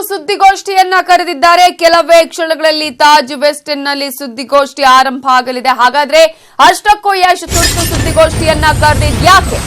ಸುದ್ದಿಗೋಷ್ಠಿಯನ್ನ ಕರೆದಿದ್ದಾರೆ. ಕೆಲವೇ ಕ್ಷಣಗಳಲ್ಲಿ ತಾಜ್ ವೆಸ್ಟ್ ಎಂಡ್ ನಲ್ಲಿ ಸುದ್ದಿಗೋಷ್ಠಿ ಆರಂಭ ಆಗಲಿದೆ. ಹಾಗಾದ್ರೆ ಅಷ್ಟಕ್ಕೂ ಯಶ್ ತುರ್ತು ಸುದ್ದಿಗೋಷ್ಠಿಯನ್ನ ಕರೆದಿದ್ಯಾಕೆ?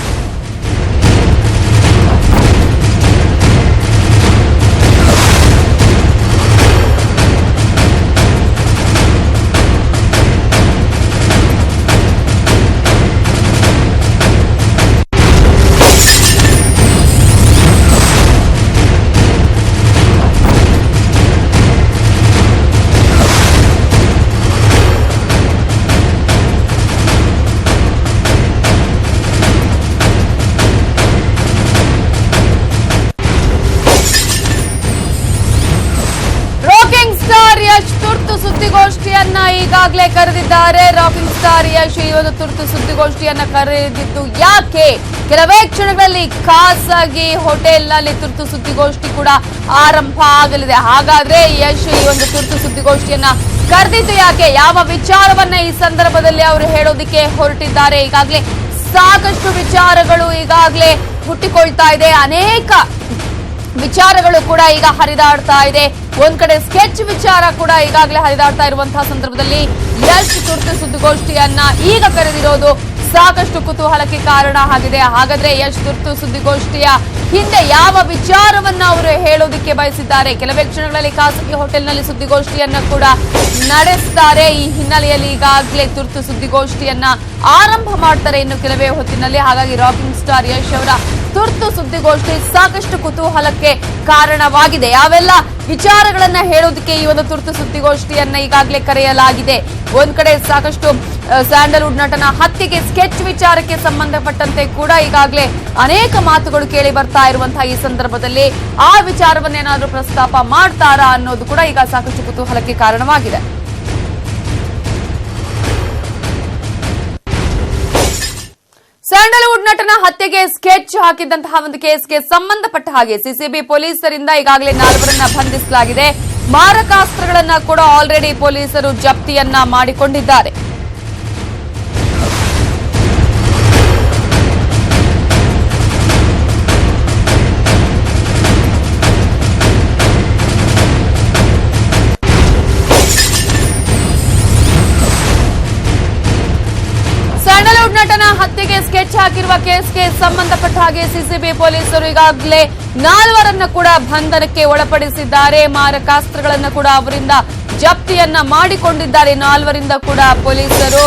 ತುರ್ತು ಸುದ್ದಿಗೋಷ್ಠಿಯನ್ನ ಈಗಾಗಲೇ ಕರೆದಿದ್ದಾರೆ. ರಾಕಿಂಗ್ ಸ್ಟಾರ್ ಯಶ್ ಈ ಒಂದು ತುರ್ತು ಸುದ್ದಿಗೋಷ್ಠಿಯನ್ನ ಕರೆದಿದ್ದು ಯಾಕೆ? ಕೆಲವೇ ಕ್ಷಣಗಳಲ್ಲಿ ಖಾಸಗಿ ಹೋಟೆಲ್ನಲ್ಲಿ ತುರ್ತು ಸುದ್ದಿಗೋಷ್ಠಿ ಕೂಡ ಆರಂಭ ಆಗಲಿದೆ. ಹಾಗಾದ್ರೆ ಯಶ್ ಈ ಒಂದು ತುರ್ತು ಸುದ್ದಿಗೋಷ್ಠಿಯನ್ನ ಕರೆದಿದ್ದು ಯಾಕೆ? ಯಾವ ವಿಚಾರವನ್ನ ಈ ಸಂದರ್ಭದಲ್ಲಿ ಅವರು ಹೇಳೋದಿಕ್ಕೆ ಹೊರಟಿದ್ದಾರೆ? ಈಗಾಗಲೇ ಸಾಕಷ್ಟು ವಿಚಾರಗಳು ಈಗಾಗಲೇ ಹುಟ್ಟಿಕೊಳ್ತಾ ಇದೆ. ಅನೇಕ ವಿಚಾರಗಳು ಕೂಡ ಈಗ ಹರಿದಾಡ್ತಾ ಇದೆ. ಒಂದ್ ಕಡೆ ಸ್ಕೆಚ್ ವಿಚಾರ ಕೂಡ ಈಗಾಗಲೇ ಹರಿದಾಡ್ತಾ ಇರುವಂತಹ ಸಂದರ್ಭದಲ್ಲಿ ಯಶ್ ತುರ್ತು ಸುದ್ದಿಗೋಷ್ಠಿಯನ್ನ ಈಗ ಕರೆದಿರೋದು ಸಾಕಷ್ಟು ಕುತೂಹಲಕ್ಕೆ ಕಾರಣ ಆಗಿದೆ. ಹಾಗಾದ್ರೆ ಯಶ್ ತುರ್ತು ಸುದ್ದಿಗೋಷ್ಠಿಯ ಹಿಂದೆ ಯಾವ ವಿಚಾರವನ್ನ ಅವರು ಹೇಳೋದಿಕ್ಕೆ ಬಯಸಿದ್ದಾರೆ? ಕೆಲವೇ ಕ್ಷಣಗಳಲ್ಲಿ ಖಾಸಗಿ ಹೋಟೆಲ್ನಲ್ಲಿ ಸುದ್ದಿಗೋಷ್ಠಿಯನ್ನ ಕೂಡ ನಡೆಸ್ತಾರೆ. ಈ ಹಿನ್ನೆಲೆಯಲ್ಲಿ ಈಗಾಗಲೇ ತುರ್ತು ಸುದ್ದಿಗೋಷ್ಠಿಯನ್ನ ಆರಂಭ ಮಾಡ್ತಾರೆ ಇನ್ನು ಕೆಲವೇ ಹೊತ್ತಿನಲ್ಲಿ. ಹಾಗಾಗಿ ರಾಕಿಂಗ್ ಸ್ಟಾರ್ ಯಶ್ ಅವರ ತುರ್ತು ಸುದ್ದಿಗೋಷ್ಠಿ ಸಾಕಷ್ಟು ಕುತೂಹಲಕ್ಕೆ ಕಾರಣವಾಗಿದೆ. ಯಾವೆಲ್ಲ ವಿಚಾರಗಳನ್ನ ಹೇಳೋದಕ್ಕೆ ಈ ಒಂದು ತುರ್ತು ಸುದ್ದಿಗೋಷ್ಠಿಯನ್ನ ಈಗಾಗಲೇ ಕರೆಯಲಾಗಿದೆ. ಒಂದ್ ಕಡೆ ಸಾಕಷ್ಟು ಸ್ಯಾಂಡಲ್ವುಡ್ ನಟನ ಹತ್ಯೆಗೆ ಸ್ಕೆಚ್ ವಿಚಾರಕ್ಕೆ ಸಂಬಂಧಪಟ್ಟಂತೆ ಕೂಡ ಈಗಾಗಲೇ ಅನೇಕ ಮಾತುಗಳು ಕೇಳಿ ಬರ್ತಾ ಇರುವಂತಹ ಈ ಸಂದರ್ಭದಲ್ಲಿ ಆ ವಿಚಾರವನ್ನೇನಾದ್ರೂ ಪ್ರಸ್ತಾಪ ಮಾಡ್ತಾರಾ ಅನ್ನೋದು ಕೂಡ ಈಗ ಸಾಕಷ್ಟು ಕುತೂಹಲಕ್ಕೆ ಕಾರಣವಾಗಿದೆ. ಸ್ಯಾಂಡಲ್ವುಡ್ ನಟನ ಹತ್ಯೆಗೆ ಸ್ಕೆಚ್ ಹಾಕಿದ್ದಂತಹ ಒಂದು ಕೇಸ್ಗೆ ಸಂಬಂಧಪಟ್ಟ ಹಾಗೆ ಸಿಸಿಬಿ ಪೊಲೀಸರಿಂದ ಈಗಾಗಲೇ 4 ಬಂಧಿಸಲಾಗಿದೆ. ಮಾರಕಾಸ್ತ್ರಗಳನ್ನ ಕೂಡ ಆಲ್ರೆಡಿ ಪೊಲೀಸರು ಜಪ್ತಿಯನ್ನ ಮಾಡಿಕೊಂಡಿದ್ದಾರೆ. ಸ್ಯಾಂಡಲ್ವುಡ್ ನಟನ ಹತ್ಯೆಗೆ ಸ್ಕೆಚ್ ಹಾಕಿರುವ ಕೇಸ್ಗೆ ಸಂಬಂಧಪಟ್ಟ ಹಾಗೆ ಸಿಸಿಬಿ ಪೊಲೀಸರು ಈಗಾಗಲೇ 4 ಕೂಡ ಬಂಧನಕ್ಕೆ ಒಳಪಡಿಸಿದ್ದಾರೆ. ಮಾರಕಾಸ್ತ್ರಗಳನ್ನು ಕೂಡ ಅವರಿಂದ ಜಪ್ತಿಯನ್ನ ಮಾಡಿಕೊಂಡಿದ್ದಾರೆ. 4 ಕೂಡ ಪೊಲೀಸರು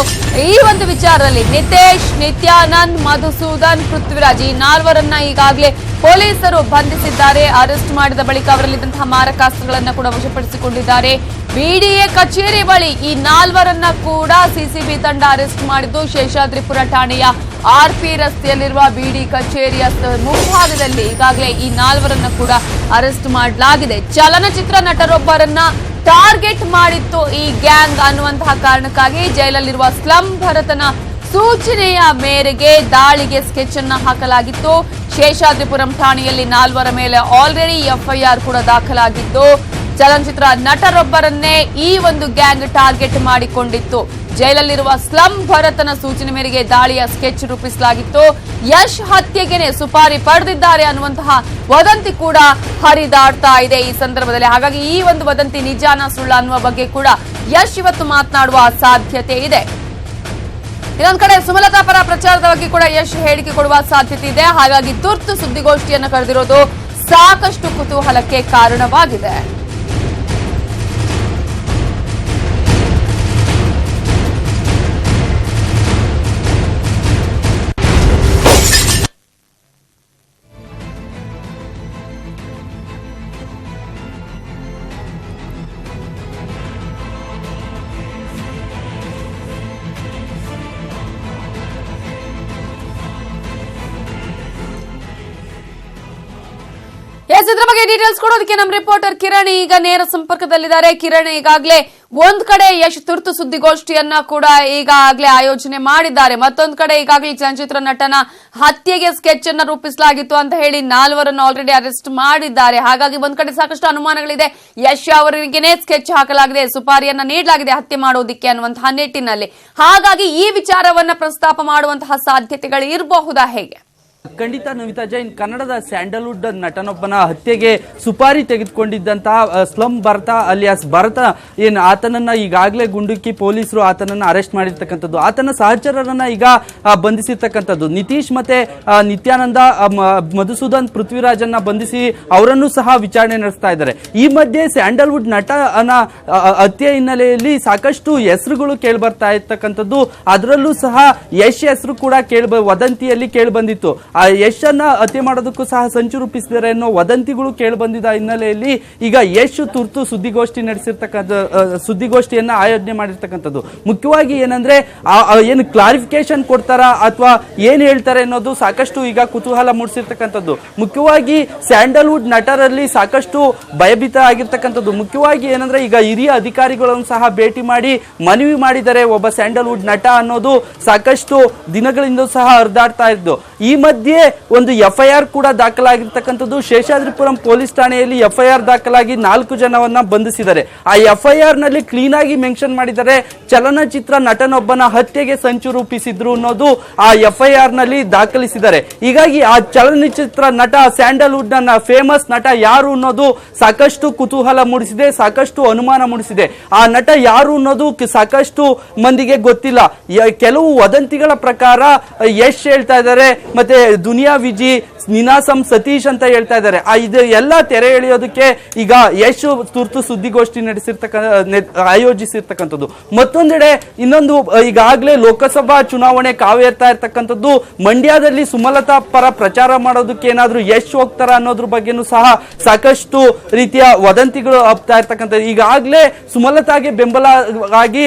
ಈ ಒಂದು ವಿಚಾರದಲ್ಲಿ ನಿತೇಶ್, ನಿತ್ಯಾನಂದ್, ಮಧುಸೂದನ್, ಪೃಥ್ವಿರಾಜ್ ಈ 4 ಈಗಾಗಲೇ ಪೊಲೀಸರು ಬಂಧಿಸಿದ್ದಾರೆ. ಅರೆಸ್ಟ್ ಮಾಡಿದ ಬಳಿಕ ಅವರಲ್ಲಿದ್ದಂತಹ ಮಾರಕಾಸ್ತ್ರಗಳನ್ನು ಕೂಡ ವಶಪಡಿಸಿಕೊಂಡಿದ್ದಾರೆ. ಬಿಡಿಎ ಕಚೇರಿ ಬಳಿ ಈ 4 ಕೂಡ ಸಿಸಿಬಿ ತಂಡ ಅರೆಸ್ಟ್ ಮಾಡಿದ್ದು ಶೇಷಾದ್ರಿಪುರ ಠಾಣೆಯ ಆರ್ಪಿ ರಸ್ತೆಯಲ್ಲಿರುವ ಬಿಡಿ ಕಚೇರಿಯ ಮುಂಭಾಗದಲ್ಲಿ ಈಗಾಗಲೇ ಈ 4 ಕೂಡ ಅರೆಸ್ಟ್ ಮಾಡಲಾಗಿದೆ. ಚಲನಚಿತ್ರ ನಟರೊಬ್ಬರನ್ನ ಟಾರ್ಗೆಟ್ ಮಾಡಿತ್ತು ಈ ಗ್ಯಾಂಗ್ ಅನ್ನುವಂತಹ ಕಾರಣಕ್ಕಾಗಿ ಜೈಲಲ್ಲಿರುವ ಸ್ಲಂ ಭರತನ ಸೂಚನೆಯ ಮೇರೆಗೆ ದಾಳಿಗೆ ಸ್ಕೆಚ್ ಅನ್ನ ಹಾಕಲಾಗಿತ್ತು. ಶೇಷಾದ್ರಿಪುರಂ ಠಾಣೆಯಲ್ಲಿ 4 ಮೇಲೆ ಆಲ್ರೆಡಿ ಎಫ್ಐಆರ್ ಕೂಡ ದಾಖಲಾಗಿದ್ದು ಚಲನಚಿತ್ರ ನಟರೊಬ್ಬರನ್ನೇ ಈ ಒಂದು ಗ್ಯಾಂಗ್ ಟಾರ್ಗೆಟ್ ಮಾಡಿಕೊಂಡಿತ್ತು. ಜೈಲಲ್ಲಿರುವ ಸ್ಲಂ ಭರತನ ಸೂಚನೆ ಮೇರೆಗೆ ದಾಳಿಯ ಸ್ಕೆಚ್ ರೂಪಿಸಲಾಗಿತ್ತು. ಯಶ್ ಹತ್ಯೆಗೆನೆ ಸುಪಾರಿ ಪಡೆದಿದ್ದಾರೆ ಅನ್ನುವಂತಹ ವದಂತಿ ಕೂಡ ಹರಿದಾಡ್ತಾ ಇದೆ ಈ ಸಂದರ್ಭದಲ್ಲಿ. ಹಾಗಾಗಿ ಈ ಒಂದು ವದಂತಿ ನಿಜಾನ ಸುಳ್ಳ ಅನ್ನುವ ಬಗ್ಗೆ ಕೂಡ ಯಶ್ ಇವತ್ತು ಮಾತನಾಡುವ ಸಾಧ್ಯತೆ ಇದೆ. ಇನ್ನೊಂದು ಕಡೆ ಸುಮಲತಾ ಪರ ಪ್ರಚಾರದ ಬಗ್ಗೆ ಕೂಡ ಯಶ್ ಹೇಳಿಕೆ ಕೊಡುವ ಸಾಧ್ಯತೆ ಇದೆ. ಹಾಗಾಗಿ ತುರ್ತು ಸುದ್ದಿಗೋಷ್ಠಿಯನ್ನು ಕರೆದಿರೋದು ಸಾಕಷ್ಟು ಕುತೂಹಲಕ್ಕೆ ಕಾರಣವಾಗಿದೆ. ಇದ್ರ ಬಗ್ಗೆ ಡೀಟೇಲ್ಸ್ ಕೊಡೋದಕ್ಕೆ ನಮ್ಮ ರಿಪೋರ್ಟರ್ ಕಿರಣ್ ಈಗ ನೇರ ಸಂಪರ್ಕದಲ್ಲಿದ್ದಾರೆ. ಕಿರಣ್, ಈಗಾಗಲೇ ಒಂದ್ ಕಡೆ ಯಶ್ ತುರ್ತು ಸುದ್ದಿಗೋಷ್ಠಿಯನ್ನ ಕೂಡ ಈಗಾಗಲೇ ಆಯೋಜನೆ ಮಾಡಿದ್ದಾರೆ. ಮತ್ತೊಂದ್ ಕಡೆ ಈಗಾಗಲೇ ಚಲನಚಿತ್ರ ನಟನ ಹತ್ಯೆಗೆ ಸ್ಕೆಚ್ ಅನ್ನ ರೂಪಿಸಲಾಗಿತ್ತು ಅಂತ ಹೇಳಿ 4 ಆಲ್ರೆಡಿ ಅರೆಸ್ಟ್ ಮಾಡಿದ್ದಾರೆ. ಹಾಗಾಗಿ ಒಂದ್ ಕಡೆ ಸಾಕಷ್ಟು ಅನುಮಾನಗಳಿದೆ. ಯಶ್ ಅವರಿಗೆನೇ ಸ್ಕೆಚ್ ಹಾಕಲಾಗಿದೆ, ಸುಪಾರಿಯನ್ನ ನೀಡಲಾಗಿದೆ ಹತ್ಯೆ ಮಾಡೋದಿಕ್ಕೆ ಅನ್ನುವಂತಹ ನಿಟ್ಟಿನಲ್ಲಿ. ಹಾಗಾಗಿ ಈ ವಿಚಾರವನ್ನ ಪ್ರಸ್ತಾಪ ಮಾಡುವಂತಹ ಸಾಧ್ಯತೆಗಳು ಇರಬಹುದಾ ಹೇಗೆ? ಖಂಡಿತ ನವಿತಾ ಜೈನ್, ಕನ್ನಡದ ಸ್ಯಾಂಡಲ್ವುಡ್ ನಟನೊಬ್ಬನ ಹತ್ಯೆಗೆ ಸುಪಾರಿ ತೆಗೆದುಕೊಂಡಿದ್ದಂತಹ ಸ್ಲಂ ಭರತ ಅಲಿಯಾಸ್ ಭರತ ಆತನನ್ನ ಈಗಾಗಲೇ ಗುಂಡುಕ್ಕಿ ಪೊಲೀಸರು ಆತನನ್ನ ಅರೆಸ್ಟ್ ಮಾಡಿರ್ತಕ್ಕಂಥದ್ದು. ಆತನ ಸಹಚರರನ್ನ ಈಗ ಬಂಧಿಸಿರ್ತಕ್ಕಂಥದ್ದು. ನಿತೀಶ್ ಮತ್ತೆ ನಿತ್ಯಾನಂದ, ಮಧುಸೂದನ್, ಪೃಥ್ವಿರಾಜನ್ನ ಬಂಧಿಸಿ ಅವರನ್ನು ಸಹ ವಿಚಾರಣೆ ನಡೆಸ್ತಾ ಇದ್ದಾರೆ. ಈ ಮಧ್ಯೆ ಸ್ಯಾಂಡಲ್ವುಡ್ ನಟನ ಹತ್ಯೆ ಹಿನ್ನೆಲೆಯಲ್ಲಿ ಸಾಕಷ್ಟು ಹೆಸರುಗಳು ಕೇಳಿ ಬರ್ತಾ ಇರ್ತಕ್ಕಂಥದ್ದು. ಅದರಲ್ಲೂ ಸಹ ಯಶ್ ಹೆಸರು ಕೂಡ ವದಂತಿಯಲ್ಲಿ ಕೇಳಿ ಬಂದಿತ್ತು. ಆ ಯಶ್ ಅನ್ನ ಹತ್ಯೆ ಮಾಡೋದಕ್ಕೂ ಸಹ ಸಂಚು ರೂಪಿಸಿದ್ದಾರೆ ಅನ್ನೋ ವದಂತಿಗಳು ಕೇಳಿ ಬಂದಿದ್ದ ಹಿನ್ನೆಲೆಯಲ್ಲಿ ಈಗ ಯಶ್ ತುರ್ತು ಸುದ್ದಿಗೋಷ್ಠಿಯನ್ನ ಆಯೋಜನೆ ಮಾಡಿರ್ತಕ್ಕಂಥದ್ದು. ಮುಖ್ಯವಾಗಿ ಏನಂದ್ರೆ ಏನು ಕ್ಲಾರಿಫಿಕೇಶನ್ ಕೊಡ್ತಾರ ಅಥವಾ ಏನ್ ಹೇಳ್ತಾರೆ ಅನ್ನೋದು ಸಾಕಷ್ಟು ಈಗ ಕುತೂಹಲ ಮೂಡಿಸಿರ್ತಕ್ಕಂಥದ್ದು. ಮುಖ್ಯವಾಗಿ ಸ್ಯಾಂಡಲ್ವುಡ್ ನಟರಲ್ಲಿ ಸಾಕಷ್ಟು ಭಯಭೀತ ಆಗಿರ್ತಕ್ಕಂಥದ್ದು. ಮುಖ್ಯವಾಗಿ ಏನಂದ್ರೆ ಈಗ ಹಿರಿಯ ಅಧಿಕಾರಿಗಳನ್ನು ಸಹ ಭೇಟಿ ಮಾಡಿ ಮನವಿ ಮಾಡಿದ್ದಾರೆ ಒಬ್ಬ ಸ್ಯಾಂಡಲ್ವುಡ್ ನಟ ಅನ್ನೋದು ಸಾಕಷ್ಟು ದಿನಗಳಿಂದ ಸಹ ಹರಿದಾಡ್ತಾ ಇದ್ದು. ಈ ಮಧ್ಯೆ ಒಂದು FIR ಕೂಡ ದಾಖಲಾಗಿರ್ತಕ್ಕಂಥದ್ದು. ಶೇಷಾದ್ರಿಪುರಂ ಪೊಲೀಸ್ ಠಾಣೆಯಲ್ಲಿ FIR ದಾಖಲಾಗಿ 4 ಜನವನ್ನ ಬಂಧಿಸಿದ್ದಾರೆ. ಆ FIR ನಲ್ಲಿ ಕ್ಲೀನ್ ಆಗಿ ಮೆನ್ಷನ್ ಮಾಡಿದ್ದಾರೆ, ಚಲನಚಿತ್ರ ನಟನೊಬ್ಬನ ಹತ್ಯೆಗೆ ಸಂಚು ರೂಪಿಸಿದ್ರು ಅನ್ನೋದು ಆ FIR ನಲ್ಲಿ ದಾಖಲಿಸಿದ್ದಾರೆ. ಹೀಗಾಗಿ ಆ ಚಲನಚಿತ್ರ ನಟ, ಸ್ಯಾಂಡಲ್ವುಡ್ ನ ಫೇಮಸ್ ನಟ ಯಾರು ಅನ್ನೋದು ಸಾಕಷ್ಟು ಕುತೂಹಲ ಮೂಡಿಸಿದೆ, ಸಾಕಷ್ಟು ಅನುಮಾನ ಮೂಡಿಸಿದೆ. ಆ ನಟ ಯಾರು ಅನ್ನೋದು ಸಾಕಷ್ಟು ಮಂದಿಗೆ ಗೊತ್ತಿಲ್ಲ. ಕೆಲವು ವದಂತಿಗಳ ಪ್ರಕಾರ ಯಶ್ ಹೇಳ್ತಾ ಇದ್ದಾರೆ, ಮತ್ತೆ ದುನಿಯಾ ವಿಜಿ, ನಿನಾಸಂ ಸತೀಶ್ ಅಂತ ಹೇಳ್ತಾ ಇದ್ದಾರೆ. ಇದು ಎಲ್ಲ ತೆರೆ ಎಳೆಯೋದಕ್ಕೆ ಈಗ ಯಶ್ ತುರ್ತು ಸುದ್ದಿಗೋಷ್ಠಿ ಆಯೋಜಿಸಿರ್ತಕ್ಕಂಥದ್ದು. ಮತ್ತೊಂದೆಡೆ ಇನ್ನೊಂದು, ಈಗಾಗಲೇ ಲೋಕಸಭಾ ಚುನಾವಣೆ ಕಾವೇರ್ತಾ ಇರ್ತಕ್ಕಂಥದ್ದು. ಮಂಡ್ಯದಲ್ಲಿ ಸುಮಲತಾ ಪರ ಪ್ರಚಾರ ಮಾಡೋದಕ್ಕೆ ಏನಾದ್ರೂ ಯಶ್ ಹೋಗ್ತಾರ ಅನ್ನೋದ್ರ ಬಗ್ಗೆನೂ ಸಹ ಸಾಕಷ್ಟು ರೀತಿಯ ವದಂತಿಗಳು ಹಬ್ತಾ ಇರ್ತಕ್ಕಂಥದ್ದು. ಈಗಾಗಲೇ ಸುಮಲತಾಗೆ ಬೆಂಬಲವಾಗಿ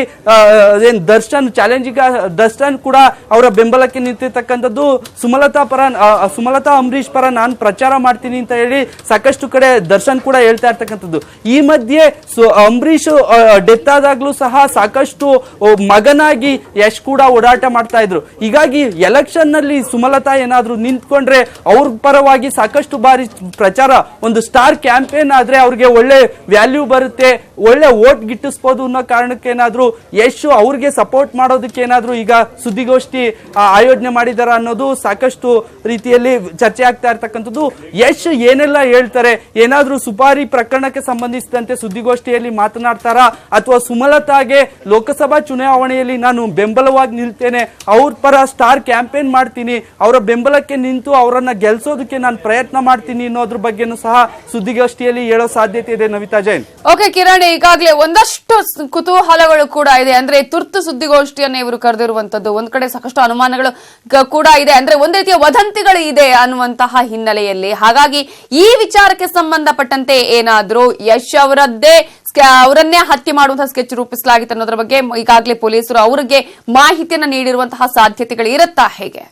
ದರ್ಶನ್ ಕೂಡ ಅವರ ಬೆಂಬಲಕ್ಕೆ ನಿಂತಿರ್ತಕ್ಕಂಥದ್ದು. ಸುಮಲತಾ ಅಂಬರೀಶ್ ಪರ ನಾನು ಪ್ರಚಾರ ಮಾಡ್ತೀನಿ ಅಂತ ಹೇಳಿ ಸಾಕಷ್ಟು ಕಡೆ ದರ್ಶನ್ ಕೂಡ ಹೇಳ್ತಾ ಇರ್ತಕ್ಕಂಥದ್ದು. ಈ ಮಧ್ಯೆ ಅಂಬರೀಶ್ ಡೆತ್ ಆದಾಗ್ಲೂ ಸಹ ಸಾಕಷ್ಟು ಮಗನಾಗಿ ಯಶ್ ಕೂಡ ಓಡಾಟ ಮಾಡ್ತಾ ಇದ್ರು. ಹೀಗಾಗಿ ಎಲೆಕ್ಷನ್ ನಲ್ಲಿ ಸುಮಲತಾ ಏನಾದ್ರೂ ನಿಂತ್ಕೊಂಡ್ರೆ ಅವ್ರ ಪರವಾಗಿ ಸಾಕಷ್ಟು ಬಾರಿ ಪ್ರಚಾರ, ಒಂದು ಸ್ಟಾರ್ ಕ್ಯಾಂಪೇನ್ ಆದ್ರೆ ಅವ್ರಿಗೆ ಒಳ್ಳೆ ವ್ಯಾಲ್ಯೂ ಬರುತ್ತೆ, ಒಳ್ಳೆ ವೋಟ್ ಗಿಟ್ಟಿಸಬಹುದು ಅನ್ನೋ ಕಾರಣಕ್ಕೆ ಏನಾದ್ರೂ ಯಶ್ ಅವ್ರಿಗೆ ಸಪೋರ್ಟ್ ಮಾಡೋದಕ್ಕೆ ಏನಾದ್ರೂ ಈಗ ಸುದ್ದಿಗೋಷ್ಠಿ ಆಯೋಜನೆ ಮಾಡಿದಾರ ಅನ್ನೋದು ಸಾಕಷ್ಟು ರೀತಿಯಲ್ಲಿ ಚರ್ಚೆ ಆಗ್ತಾ ಇರ್ತಕ್ಕಂಥದ್ದು. ಯಶ್ ಏನೆಲ್ಲ ಹೇಳ್ತಾರೆ, ಏನಾದ್ರೂ ಸುಪಾರಿ ಪ್ರಕರಣಕ್ಕೆ ಸಂಬಂಧಿಸಿದಂತೆ ಸುದ್ದಿಗೋಷ್ಠಿಯಲ್ಲಿ ಮಾತನಾಡ್ತಾರ ಅಥವಾ ಸುಮಲತಾಗೆ ಲೋಕಸಭಾ ಚುನಾವಣೆಯಲ್ಲಿ ನಾನು ಬೆಂಬಲವಾಗಿ ನಿಲ್ತೇನೆ, ಅವ್ರ ಪರ ಸ್ಟಾರ್ ಕ್ಯಾಂಪೇನ್ ಮಾಡ್ತೀನಿ, ಅವರ ಬೆಂಬಲಕ್ಕೆ ನಿಂತು ಅವರನ್ನ ಗೆಲ್ಸೋದಕ್ಕೆ ನಾನು ಪ್ರಯತ್ನ ಮಾಡ್ತೀನಿ ಅನ್ನೋದ್ರ ಬಗ್ಗೆನೂ ಸಹ ಸುದ್ದಿಗೋಷ್ಠಿಯಲ್ಲಿ ಹೇಳೋ ಸಾಧ್ಯತೆ ಇದೆ. ನವಿತಾ ಜೈನ್. ಓಕೆ ಕಿರಣ್, ಈಗಾಗಲೇ ಒಂದಷ್ಟು ಕುತೂಹಲಗಳು ಕೂಡ ಇದೆ. ಅಂದ್ರೆ ತುರ್ತು ಸುದ್ದಿಗೋಷ್ಠಿಯನ್ನ ಇವರು ಕರೆದಿರುವಂತದ್ದು, ಒಂದ್ ಕಡೆ ಸಾಕಷ್ಟು ಅನುಮಾನಗಳು ಕೂಡ ಇದೆ, ಅಂದ್ರೆ ಒಂದ್ ರೀತಿಯ ವದಂತಿಗಳು ಇದೆ ಅನ್ನುವಂತಹ ಹಿನ್ನೆಲೆಯಲ್ಲಿ. ಹಾಗಾಗಿ ಈ ವಿಚಾರಕ್ಕೆ ಸಂಬಂಧಪಟ್ಟಂತೆ ಏನಾದ್ರೂ ಯಶ್ ಅವರನ್ನೇ ಹತ್ಯೆ ಮಾಡುವಂತಹ ಸ್ಕೆಚ್ ರೂಪಿಸಲಾಗಿತ್ತು ಅನ್ನೋದ್ರ ಬಗ್ಗೆ ಈಗಾಗಲೇ ಪೊಲೀಸರು ಅವರಿಗೆ ಮಾಹಿತಿಯನ್ನ ನೀಡಿರುವಂತಹ ಸಾಧ್ಯತೆಗಳು ಇರುತ್ತಾ ಹೇಗೆ?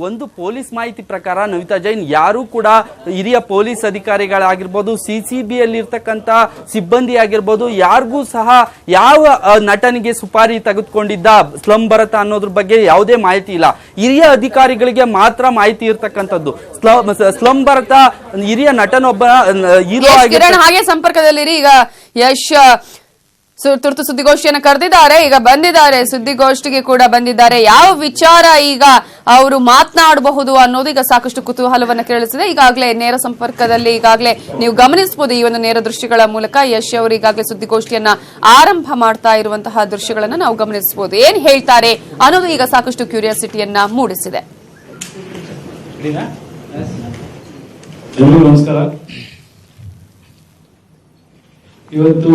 ಒಂದು ಪೊಲೀಸ್ ಮಾಹಿತಿ ಪ್ರಕಾರ ನವಿತಾ ಜೈನ್, ಯಾರು ಕೂಡ ಹಿರಿಯ ಪೊಲೀಸ್ ಅಧಿಕಾರಿಗಳಾಗಿರ್ಬೋದು, CCBಯಲ್ಲಿ ಇರ್ತಕ್ಕಂಥ ಸಿಬ್ಬಂದಿ ಆಗಿರ್ಬೋದು, ಯಾರಿಗೂ ಸಹ ಯಾವ ನಟನಿಗೆ ಸುಪಾರಿ ತೆಗೆದುಕೊಂಡಿದ್ದ ಸ್ಲಂ ಭರತ ಅನ್ನೋದ್ರ ಬಗ್ಗೆ ಯಾವುದೇ ಮಾಹಿತಿ ಇಲ್ಲ. ಹಿರಿಯ ಅಧಿಕಾರಿಗಳಿಗೆ ಮಾತ್ರ ಮಾಹಿತಿ ಇರ್ತಕ್ಕಂಥದ್ದು. ಸ್ಲಂ ಭರತ ಹಿರಿಯ ನಟನೊಬ್ಬ ಹೀರೋ ಆಗಿರೋ ಹಾಗೆ ಸಂಪರ್ಕದಲ್ಲಿರಿ. ಈಗ ಯಶ್ ತುರ್ತು ಸುದ್ದಿಗೋಷ್ಠಿಯನ್ನು ಕರೆದಿದ್ದಾರೆ, ಈಗ ಬಂದಿದ್ದಾರೆ, ಸುದ್ದಿಗೋಷ್ಠಿಗೆ ಕೂಡ ಬಂದಿದ್ದಾರೆ. ಯಾವ ವಿಚಾರ ಈಗ ಅವರು ಮಾತನಾಡಬಹುದು ಅನ್ನೋದು ಈಗ ಸಾಕಷ್ಟು ಕುತೂಹಲವನ್ನ ಕೇಳಿಸಿದೆ. ಈಗಾಗಲೇ ನೇರ ಸಂಪರ್ಕದಲ್ಲಿ ಈಗಾಗಲೇ ನೀವು ಗಮನಿಸಬಹುದು, ಈ ಒಂದು ನೇರ ದೃಶ್ಯಗಳ ಮೂಲಕ ಯಶ್ ಅವರು ಈಗಾಗಲೇ ಸುದ್ದಿಗೋಷ್ಠಿಯನ್ನ ಆರಂಭ ಮಾಡ್ತಾ ಇರುವಂತಹ ದೃಶ್ಯಗಳನ್ನ ನಾವು ಗಮನಿಸಬಹುದು. ಏನ್ ಹೇಳ್ತಾರೆ ಅನ್ನೋದು ಈಗ ಸಾಕಷ್ಟು ಕ್ಯೂರಿಯಾಸಿಟಿಯನ್ನ ಮೂಡಿಸಿದೆ. ನಮಸ್ಕಾರ. ಇವತ್ತು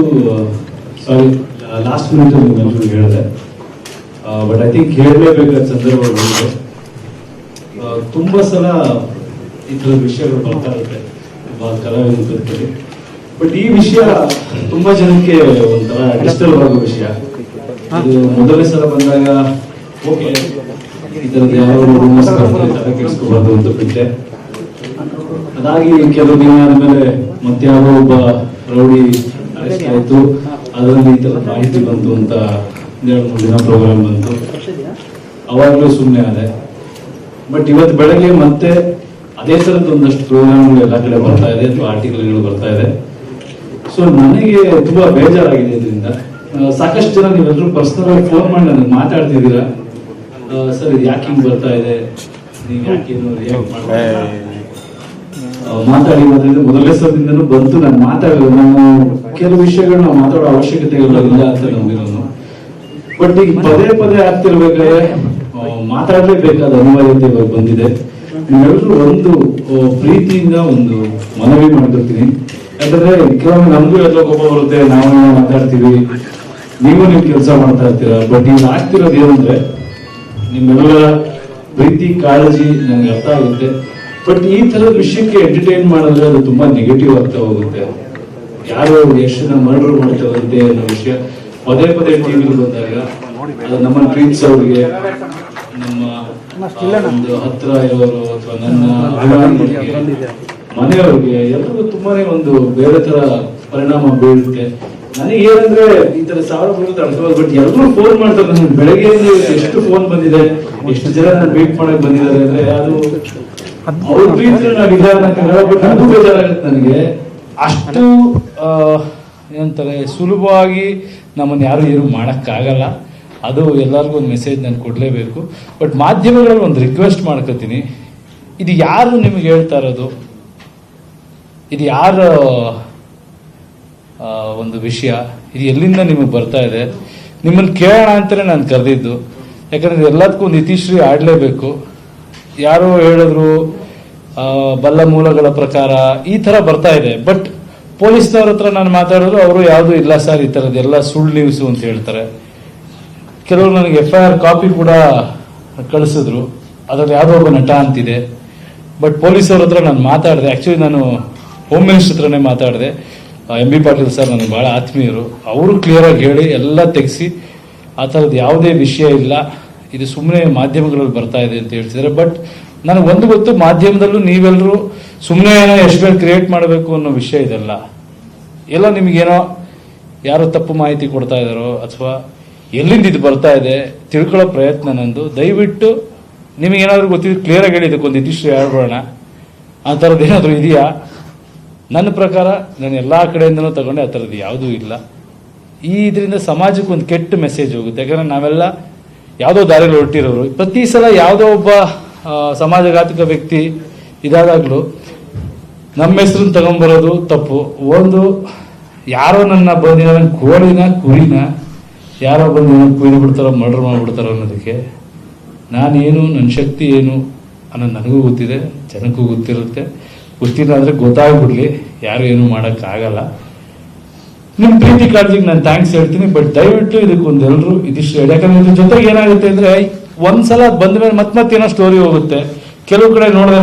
ಲಾಸ್ಟ್ ಮಿನಿಟ್ ನಿಮ್ಗೆಲ್ಲರೂ ಹೇಳಿದೆ, ಬಟ್ ಐ ಥಿಂಕ್ ಹೇಳಲೇಬೇಕಾದ ಸಂದರ್ಭಗಳು ತುಂಬಾ ಸಲ ಈ ಥರದ ವಿಷಯಗಳು ಬರ್ತಾ ಇರುತ್ತೆ ಕಲಾವಿದ ಬದುಕಲ್ಲಿ. ಬಟ್ ಈ ವಿಷಯ ತುಂಬಾ ಜನಕ್ಕೆ ಒಂಥರ ಡಿಸ್ಟರ್ಬ್ ಆಗೋ ವಿಷಯ. ಇದು ಮೊದಲನೇ ಸಲ ಬಂದಾಗ ಓಕೆ, ಈ ಥರದ್ದು ಯಾರು ತಲೆ ಕೆಡಿಸ್ಕೋಬಾರ್ದು ಅಂತ ಬಿಟ್ಟೆ. ಅದಾಗಿ ಕೆಲವು ದಿನ ಆದ್ಮೇಲೆ ಮತ್ತೆ ಯಾರೋ ಒಬ್ಬ ರೌಡಿ ಅರೆಸ್ಟ್ ಆಯ್ತು, ಅದರಲ್ಲಿ ಈ ತರ ಮಾಹಿತಿ ಬಂತು ಅಂತ 2-3 ದಿನ ಪ್ರೋಗ್ರಾಮ್ ಬಂತು. ಅವಾಗಲೂ ಸುಮ್ಮನೆ ಆದೆ. ಬಟ್ ಇವತ್ತು ಬೆಳಗ್ಗೆ ಮತ್ತೆ ಅದೇ ತರದ್ದು ಒಂದಷ್ಟು ಪ್ರೋಗ್ರಾಮ್ಗಳು ಎಲ್ಲ ಕಡೆ ಬರ್ತಾ ಇದೆ ಅಥವಾ ಆರ್ಟಿಕಲ್ಗಳು ಬರ್ತಾ ಇದೆ. ಸೊ ನನಗೆ ತುಂಬಾ ಬೇಜಾರಾಗಿದೆ ಇದರಿಂದ. ಸಾಕಷ್ಟು ಜನ ನೀವೆಲ್ಲರೂ ಪರ್ಸನಲ್ ಆಗಿ ಫೋನ್ ಮಾಡಿ ನನಗೆ ಮಾತಾಡ್ತಿದ್ದೀರಾ, ಸರ್ ಇದು ಯಾಕೆ ಹಿಂಗೆ ಬರ್ತಾ ಇದೆ, ನೀವು ಯಾಕೇನು ರಿಯಾಕ್ಟ್ ಮಾತಾಡಿ ಮೊದಲನೇ ಸಲದಿಂದನೂ ಬಂತು. ನಾನು ಮಾತಾಡೋದು, ನಾನು ಕೆಲವು ವಿಷಯಗಳು ನಾವು ಮಾತಾಡೋ ಅವಶ್ಯಕತೆ ಇಲ್ಲ ಅಂತ ನಂಬಿರೋನು. ಬಟ್ ಈಗ ಪದೇ ಪದೇ ಆಗ್ತಿರ್ಬೇಕಾದ್ರೆ ಮಾತಾಡಲೇಬೇಕಾದ ಅನಿವಾರ್ಯತೆ ಇವಾಗ ಬಂದಿದೆ. ನೀವೆಲ್ಲರೂ ಒಂದು ಪ್ರೀತಿಯಿಂದ ಒಂದು ಮನವಿ ಮಾಡ್ಕೊಳ್ತೀನಿ. ಯಾಕಂದ್ರೆ ಕೆಲವೊಮ್ಮೆ ನಮಗೂ ಎಲ್ಲ ಕೋಪ ಬರುತ್ತೆ, ನಾವು ಮಾತಾಡ್ತೀವಿ, ನೀವು ಕೆಲಸ ಮಾಡ್ತಾ ಇರ್ತೀರ. ಬಟ್ ಈಗ ಆಗ್ತಿರೋದು ಏನಂದ್ರೆ ನಿಮ್ಮೆಲ್ಲರ ಪ್ರೀತಿ ಕಾಳಜಿ ನನಗೆ ಅರ್ಥ ಆಗುತ್ತೆ. ಬಟ್ ಈ ತರದ ವಿಷಯಕ್ಕೆ ಎಂಟರ್ಟೈನ್ ಮಾಡಿದ್ರೆ ಅದು ತುಂಬಾ ನೆಗೆಟಿವ್ ಆಗ್ತಾ ಹೋಗುತ್ತೆ. ಯಾರು ಎಷ್ಟು ಜನ ಮರ್ಡರ್ ಮಾಡ್ತಾರಂತೆ ಅನ್ನೋ ವಿಷಯ ಪದೇ ಪದೇ ಟಿವಿಲಿ ಬಂದಾಗ ಅದು ನಮ್ಮ ಪ್ರೀತಿಸೋರಿಗೆ, ನಮ್ಮ ಒಂದು ಹತ್ರ ಇರೋರು ಅಥವಾ ನನ್ನ ಅಭಿಮಾನಿಗಳಿಗೆ, ಮನೆಯವ್ರಿಗೆ ಎಲ್ಲರಿಗೂ ತುಂಬಾನೇ ಒಂದು ಬೇರೆ ತರ ಪರಿಣಾಮ ಬೀಳುತ್ತೆ. ನನಗೆ ಏನಂದ್ರೆ ಈ ತರ ಸಾವಿರ ಅನ್ಕೋಬಹುದು. ಬಟ್ ಎಲ್ಲರೂ ಫೋನ್ ಮಾಡ್ತಾರೆ ನನಗೆ. ಬೆಳಗ್ಗೆ ಎಷ್ಟು ಫೋನ್ ಬಂದಿದೆ, ಎಷ್ಟು ಜನ ನಾನು ಮೀಟ್ ಮಾಡಕ್ ಬಂದಿದ್ದಾರೆ ಅಂದ್ರೆ ಅದು ಅವ್ರ ಪ್ರೀತಿ ನಾವಿಲ್ಲ ಅನ್ನಕ್ಕಾಗಲ್ಲ. ಬಟ್ ಅದು ಬೇಜಾರಾಗುತ್ತೆ ನನಗೆ. ಅಷ್ಟು ಏನಂತಾರೆ ಸುಲಭವಾಗಿ ನಮ್ಮನ್ನು ಯಾರು ಏನು ಮಾಡಕ್ಕಾಗಲ್ಲ. ಅದು ಎಲ್ಲರಿಗೂ ಒಂದು ಮೆಸೇಜ್ ನಾನು ಕೊಡಲೇಬೇಕು. ಬಟ್ ಮಾಧ್ಯಮಗಳಲ್ಲಿ ಒಂದು ರಿಕ್ವೆಸ್ಟ್ ಮಾಡ್ಕೋತೀನಿ, ಇದು ಯಾರು ನಿಮ್ಗೆ ಹೇಳ್ತಾ ಇರೋದು, ಇದು ಯಾರ ಒಂದು ವಿಷಯ, ಇದು ಎಲ್ಲಿಂದ ನಿಮಗೆ ಬರ್ತಾ ಇದೆ, ನಿಮ್ಮನ್ನು ಕೇಳೋಣ ಅಂತಲೇ ನಾನು ಕರೆದಿದ್ದು. ಯಾಕಂದ್ರೆ ಎಲ್ಲದಕ್ಕೂ ಒಂದು ಇತಿಶ್ರೀ ಆಡಲೇಬೇಕು. ಯಾರೋ ಹೇಳಿದ್ರು ಬಲ್ಲ ಮೂಲಗಳ ಪ್ರಕಾರ ಈ ತರ ಬರ್ತಾ ಇದೆ. ಬಟ್ ಪೊಲೀಸ್ನವ್ರ ಹತ್ರ ನಾನು ಮಾತಾಡಿದ್ರು ಅವರು ಯಾವುದು ಇಲ್ಲ ಸರ್, ಈ ಥರದ್ದೆಲ್ಲ ಸುಳ್ಳು ನ್ಯೂಸು ಅಂತ ಹೇಳ್ತಾರೆ. ಕೆಲವರು ನನಗೆ FIR ಕಾಪಿ ಕೂಡ ಕಳಿಸಿದ್ರು, ಅದ್ರಲ್ಲಿ ಯಾವುದೋ ಒಬ್ಬ ನಟ ಅಂತಿದೆ. ಬಟ್ ಪೊಲೀಸವ್ರ ಹತ್ರ ನಾನು ಮಾತಾಡಿದೆ. ಆ್ಯಕ್ಚುಲಿ ನಾನು ಹೋಮ್ ಮಿನಿಸ್ಟರ್ ಹತ್ರನೇ ಮಾತಾಡಿದೆ. MB ಪಾಟೀಲ್ ಸರ್ ನನಗೆ ಭಾಳ ಆತ್ಮೀಯರು. ಅವರು ಕ್ಲಿಯರಾಗಿ ಹೇಳಿ ಎಲ್ಲ ತೆಗೆಸಿ ಆ ಥರದ್ದು ಯಾವುದೇ ವಿಷಯ ಇಲ್ಲ, ಇದು ಸುಮ್ಮನೆ ಮಾಧ್ಯಮಗಳಲ್ಲಿ ಬರ್ತಾ ಇದೆ ಅಂತ ಹೇಳ್ತಿದ್ದಾರೆ. ಬಟ್ ನನಗೆ ಒಂದು ಗೊತ್ತು, ಮಾಧ್ಯಮದಲ್ಲೂ ನೀವೆಲ್ಲರೂ ಸುಮ್ಮನೆ ಏನೋ ಎಷ್ಟು ಬೇಗ ಕ್ರಿಯೇಟ್ ಮಾಡಬೇಕು ಅನ್ನೋ ವಿಷಯ ಇದೆಲ್ಲ. ಎಲ್ಲ ನಿಮಗೇನೋ ಯಾರೋ ತಪ್ಪು ಮಾಹಿತಿ ಕೊಡ್ತಾ ಇದ್ದಾರೋ ಅಥವಾ ಎಲ್ಲಿಂದ ಇದು ಬರ್ತಾ ಇದೆ ತಿಳ್ಕೊಳ್ಳೋ ಪ್ರಯತ್ನ ನಂದು. ದಯವಿಟ್ಟು ನಿಮಗೇನಾದ್ರೂ ಗೊತ್ತಿದ್ದು ಕ್ಲಿಯರಾಗಿ ಹೇಳಿ, ಇದಕ್ಕೊಂದು ಇದಿಷ್ಟು ಹೇಳ್ಬೋಣ, ಆ ಥರದ್ದು ಏನಾದರೂ ಇದೆಯಾ? ನನ್ನ ಪ್ರಕಾರ ನಾನು ಎಲ್ಲ ಕಡೆಯಿಂದನೂ ತಗೊಂಡೆ, ಆ ಥರದ್ದು ಯಾವುದೂ ಇಲ್ಲ. ಇದರಿಂದ ಸಮಾಜಕ್ಕೆ ಒಂದು ಕೆಟ್ಟ ಮೆಸೇಜ್ ಹೋಗುತ್ತೆ. ಯಾಕಂದ್ರೆ ನಾವೆಲ್ಲ ಯಾವುದೋ ದಾರಿಯಲ್ಲಿ ಹೊರಟಿರೋರು. ಪ್ರತಿ ಸಲ ಯಾವುದೋ ಒಬ್ಬ ಸಮಾಜಘಾತಕ ವ್ಯಕ್ತಿ ಇದಾದಾಗಲೂ ನಮ್ಮ ಹೆಸರನ್ನು ತಗೊಂಡ್ಬರೋದು ತಪ್ಪು. ಒಂದು ಯಾರೋ ನನ್ನ ಬಂದಿನ ಕೋಳಿನ ಕುರಿನ ಯಾರೋ ಬಂದು ಕುಯ್ದು ಬಿಡ್ತಾರೋ, ಮರ್ಡರ್ ಮಾಡಿಬಿಡ್ತಾರೋ ಅನ್ನೋದಕ್ಕೆ ನಾನೇನು, ನನ್ನ ಶಕ್ತಿ ಏನು ಅನ್ನೋದು ನನಗೂ ಗೊತ್ತಿದೆ, ಜನಕ್ಕೂ ಗೊತ್ತಿರುತ್ತೆ. ಗೊತ್ತಿಲ್ಲ ಅಂದರೆ ಗೊತ್ತಾಗ್ಬಿಡ್ಲಿ, ಯಾರು ಏನು ಮಾಡೋಕ್ಕಾಗಲ್ಲ. ನಿಮ್ಮ ಪ್ರೀತಿ ಕಾಳಜಿಗೆ ನಾನು ಥ್ಯಾಂಕ್ಸ್ ಹೇಳ್ತೀನಿ. ಬಟ್ ದಯವಿಟ್ಟು ಇದಕ್ಕೊಂದೆಲ್ಲರೂ ಇದಿಷ್ಟು ಹೇಳಿ. ಯಾಕಂದ್ರೆ ಇದ್ರ ಜೊತೆಗೆ ಏನಾಗುತ್ತೆ ಅಂದರೆ ಒಂದ್ಸಲ ಬಂದ ಮೇಲೆ ಮತ್ತೆ ಏನೋ ಸ್ಟೋರಿ ಹೋಗುತ್ತೆ. ಕೆಲವು ಕಡೆ ನೋಡಿದೆ